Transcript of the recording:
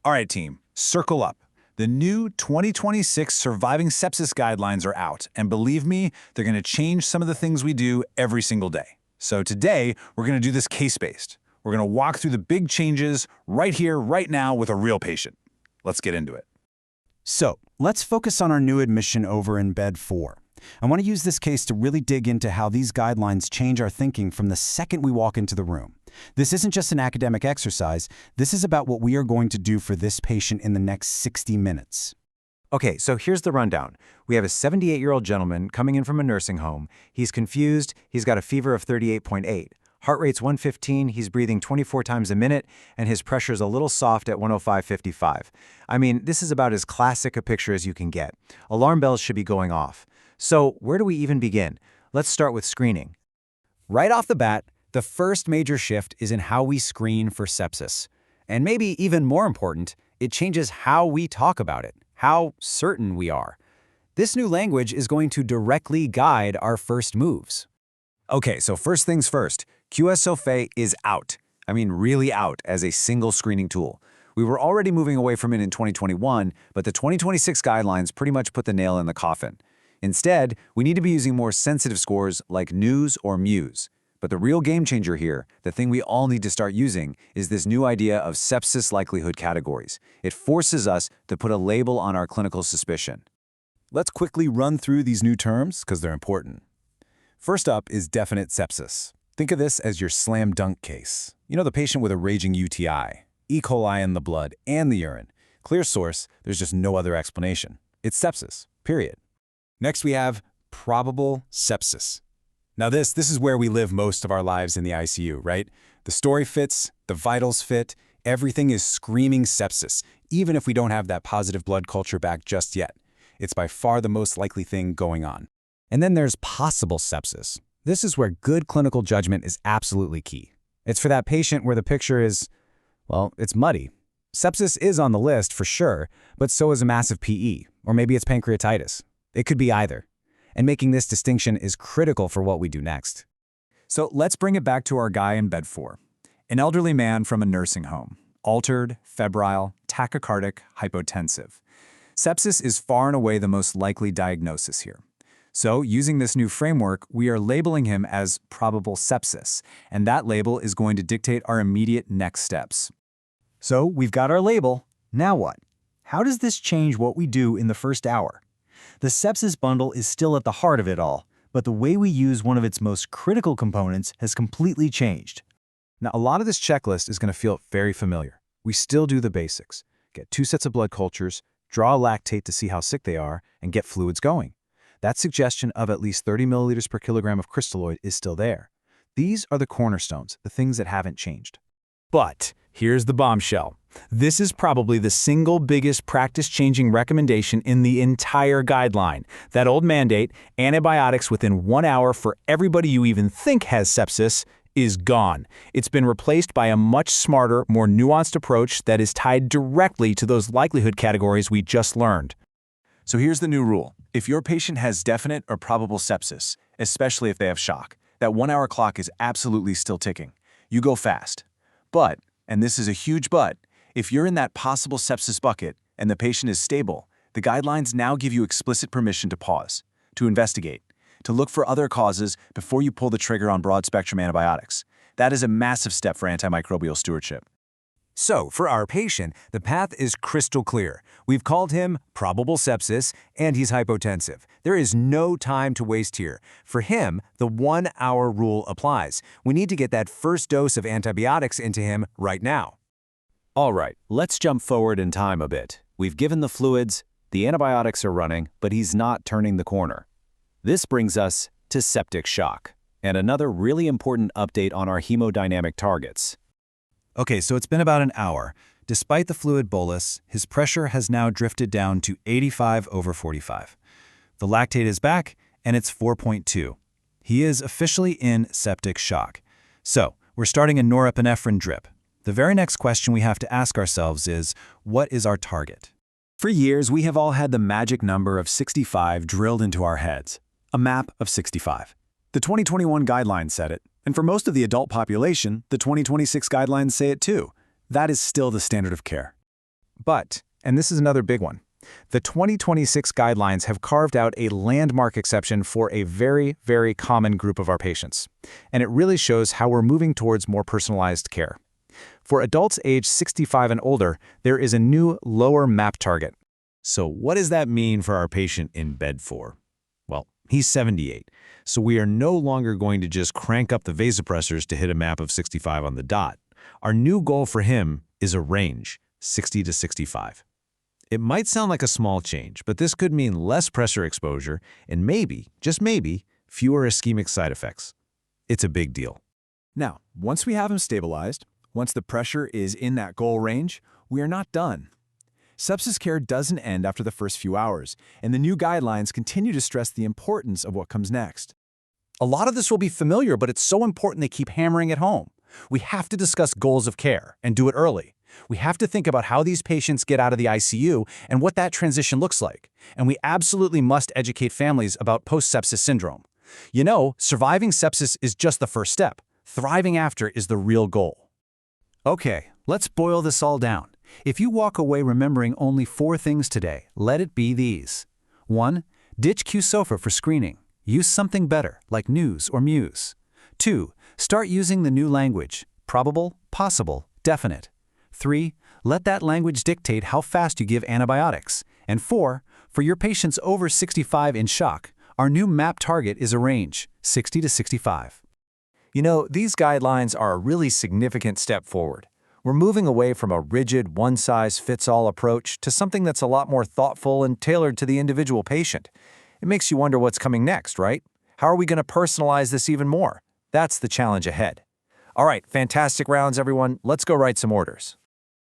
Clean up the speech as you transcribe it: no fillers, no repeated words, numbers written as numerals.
All right, team, circle up. The new 2026 Surviving Sepsis Guidelines are out, and believe me, they're going to change some of the things we do every single day. So today, we're going to do this case-based. We're going to walk through the big changes right here, right now, with a real patient. Let's get into it. So, let's focus on our new admission over in bed 4. I want to use this case to really dig into how these guidelines change our thinking from the second we walk into the room. This isn't just an academic exercise. This is about what we are going to do for this patient in the next 60 minutes. Okay, so here's the rundown. We have a 78-year-old gentleman coming in from a nursing home. He's confused. He's got a fever of 38.8. Heart rate's 115, he's breathing 24 times a minute, and his pressure's a little soft at 105/55. I mean, this is about as classic a picture as you can get. Alarm bells should be going off. So where do we even begin? Let's start with screening. Right off the bat, the first major shift is in how we screen for sepsis. And maybe even more important, it changes how we talk about it, how certain we are. This new language is going to directly guide our first moves. Okay, so first things first, QSOFA is out. I mean, really out as a single screening tool. We were already moving away from it in 2021, but the 2026 guidelines pretty much put the nail in the coffin. Instead, we need to be using more sensitive scores like NEWS or MEWS. But the real game changer here, the thing we all need to start using, is this new idea of sepsis likelihood categories. It forces us to put a label on our clinical suspicion. Let's quickly run through these new terms because they're important. First up is definite sepsis. Think of this as your slam dunk case. You know, the patient with a raging UTI, E. coli in the blood and the urine. Clear source, there's just no other explanation. It's sepsis, period. Next we have probable sepsis. Now this is where we live most of our lives in the ICU, right? The story fits, the vitals fit, everything is screaming sepsis, even if we don't have that positive blood culture back just yet. It's by far the most likely thing going on. And then there's possible sepsis. This is where good clinical judgment is absolutely key. It's for that patient where the picture is, well, it's muddy. Sepsis is on the list for sure, but so is a massive PE, or maybe it's pancreatitis. It could be either. And making this distinction is critical for what we do next. So let's bring it back to our guy in bed 4. An elderly man from a nursing home, altered, febrile, tachycardic, hypotensive. Sepsis is far and away the most likely diagnosis here. So, using this new framework, we are labeling him as probable sepsis, and that label is going to dictate our immediate next steps. So, we've got our label. Now what? How does this change what we do in the first hour? The sepsis bundle is still at the heart of it all, but the way we use one of its most critical components has completely changed. Now, a lot of this checklist is going to feel very familiar. We still do the basics. Get 2 sets of blood cultures, draw a lactate to see how sick they are, and get fluids going. That suggestion of at least 30 milliliters per kilogram of crystalloid is still there. These are the cornerstones, the things that haven't changed. But here's the bombshell. This is probably the single biggest practice-changing recommendation in the entire guideline. That old mandate, antibiotics within 1 hour for everybody you even think has sepsis, is gone. It's been replaced by a much smarter, more nuanced approach that is tied directly to those likelihood categories we just learned. So here's the new rule. If your patient has definite or probable sepsis, especially if they have shock, that 1 hour clock is absolutely still ticking. You go fast. But, and this is a huge but, if you're in that possible sepsis bucket and the patient is stable, the guidelines now give you explicit permission to pause, to investigate, to look for other causes before you pull the trigger on broad-spectrum antibiotics. That is a massive step for antimicrobial stewardship. So, for our patient, the path is crystal clear. We've called him probable sepsis, and he's hypotensive. There is no time to waste here. For him, the 1 hour rule applies. We need to get that first dose of antibiotics into him right now. All right, let's jump forward in time a bit. We've given the fluids, the antibiotics are running, but he's not turning the corner. This brings us to septic shock, and another really important update on our hemodynamic targets. Okay, so it's been about an hour. Despite the fluid bolus, his pressure has now drifted down to 85/45. The lactate is back, and it's 4.2. He is officially in septic shock. So, we're starting a norepinephrine drip. The very next question we have to ask ourselves is, what is our target? For years, we have all had the magic number of 65 drilled into our heads, a map of 65. The 2021 guidelines said it, and for most of the adult population, the 2026 guidelines say it too. That is still the standard of care. But, and this is another big one, the 2026 guidelines have carved out a landmark exception for a very, very common group of our patients. And it really shows how we're moving towards more personalized care. For adults aged 65 and older, there is a new lower MAP target. So what does that mean for our patient in bed 4? Well, he's 78, so we are no longer going to just crank up the vasopressors to hit a MAP of 65 on the dot. Our new goal for him is a range, 60 to 65. It might sound like a small change, but this could mean less pressure exposure and maybe, just maybe, fewer ischemic side effects. It's a big deal. Now, once we have him stabilized, once the pressure is in that goal range, we are not done. Sepsis care doesn't end after the first few hours, and the new guidelines continue to stress the importance of what comes next. A lot of this will be familiar, but it's so important they keep hammering it home. We have to discuss goals of care and do it early. We have to think about how these patients get out of the ICU and what that transition looks like. And we absolutely must educate families about post-sepsis syndrome. You know, surviving sepsis is just the first step. Thriving after is the real goal. Okay, let's boil this all down. If you walk away remembering only 4 things today, let it be these. 1. Ditch Q-SOFA for screening. Use something better, like News or Muse. 2. Start using the new language, probable, possible, definite. 3. Let that language dictate how fast you give antibiotics. And 4. For your patients over 65 in shock, our new MAP target is a range, 60 to 65. You know, these guidelines are a really significant step forward. We're moving away from a rigid, one-size-fits-all approach to something that's a lot more thoughtful and tailored to the individual patient. It makes you wonder what's coming next, right? How are we going to personalize this even more? That's the challenge ahead. All right, fantastic rounds, everyone. Let's go write some orders.